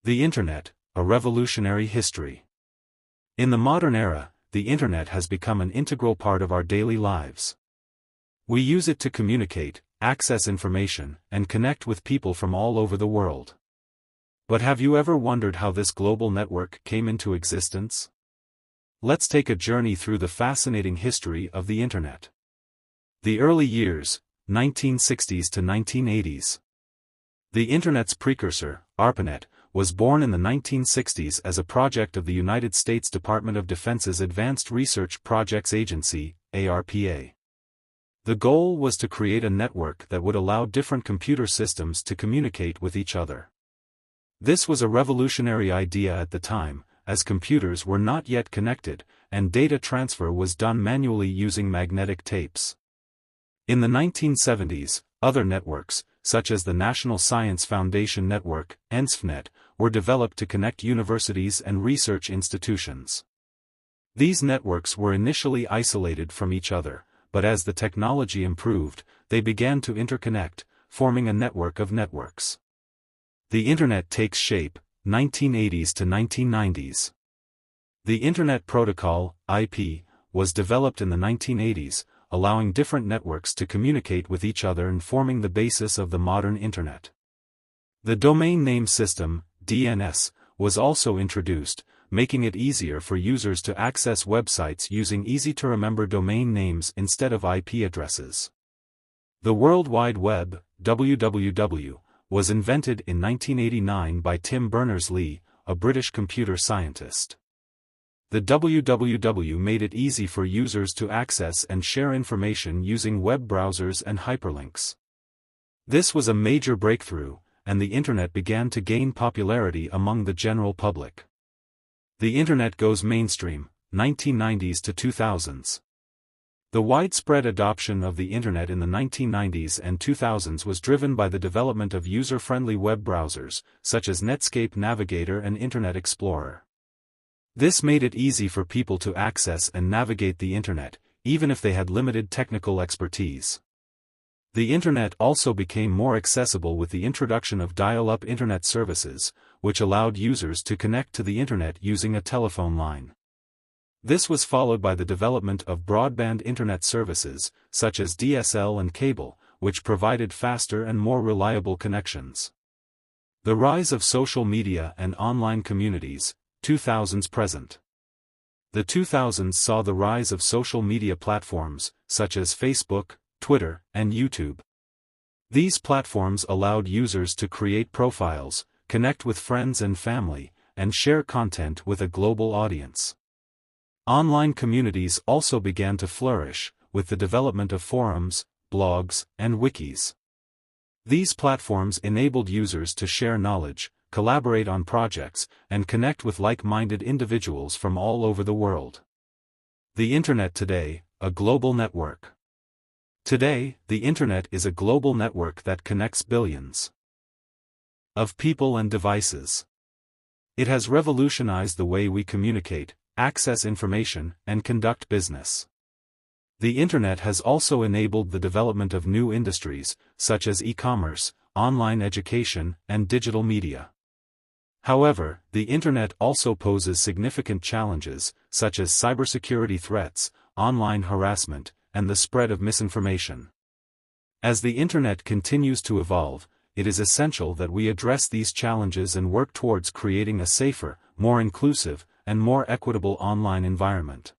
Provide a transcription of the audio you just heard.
The Internet, a revolutionary history. In the modern era, the Internet has become an integral part of our daily lives. We use it to communicate, access information, and connect with people from all over the world. But have you ever wondered how this global network came into existence? Let's take a journey through the fascinating history of the Internet. The early years, 1960s to 1980s. The Internet's precursor, ARPANET, was born in the 1960s as a project of the United States Department of Defense's Advanced Research Projects Agency, ARPA. The goal was to create a network that would allow different computer systems to communicate with each other. This was a revolutionary idea at the time, as computers were not yet connected, and data transfer was done manually using magnetic tapes. In the 1970s, other networks, such as the National Science Foundation Network, NSFNet, were developed to connect universities and research institutions. These networks were initially isolated from each other, but as the technology improved, they began to interconnect, forming a network of networks. The Internet takes shape, 1980s to 1990s. The Internet Protocol, IP, was developed in the 1980s, allowing different networks to communicate with each other and forming the basis of the modern Internet. The Domain Name System, DNS, was also introduced, making it easier for users to access websites using easy-to-remember domain names instead of IP addresses. The World Wide Web, WWW, was invented in 1989 by Tim Berners-Lee, a British computer scientist. The WWW made it easy for users to access and share information using web browsers and hyperlinks. This was a major breakthrough, and the Internet began to gain popularity among the general public. The Internet goes mainstream, 1990s to 2000s. The widespread adoption of the Internet in the 1990s and 2000s was driven by the development of user-friendly web browsers, such as Netscape Navigator and Internet Explorer. This made it easy for people to access and navigate the Internet, even if they had limited technical expertise. The Internet also became more accessible with the introduction of dial-up Internet services, which allowed users to connect to the Internet using a telephone line. This was followed by the development of broadband Internet services, such as DSL and cable, which provided faster and more reliable connections. The rise of social media and online communities, 2000s present. The 2000s saw the rise of social media platforms, such as Facebook, Twitter, and YouTube. These platforms allowed users to create profiles, connect with friends and family, and share content with a global audience. Online communities also began to flourish, with the development of forums, blogs, and wikis. These platforms enabled users to share knowledge, collaborate on projects, and connect with like-minded individuals from all over the world. The Internet today, a global network. Today, the Internet is a global network that connects billions of people and devices. It has revolutionized the way we communicate, access information, and conduct business. The Internet has also enabled the development of new industries, such as e-commerce, online education, and digital media. However, the Internet also poses significant challenges, such as cybersecurity threats, online harassment, and the spread of misinformation. As the Internet continues to evolve, it is essential that we address these challenges and work towards creating a safer, more inclusive, and more equitable online environment.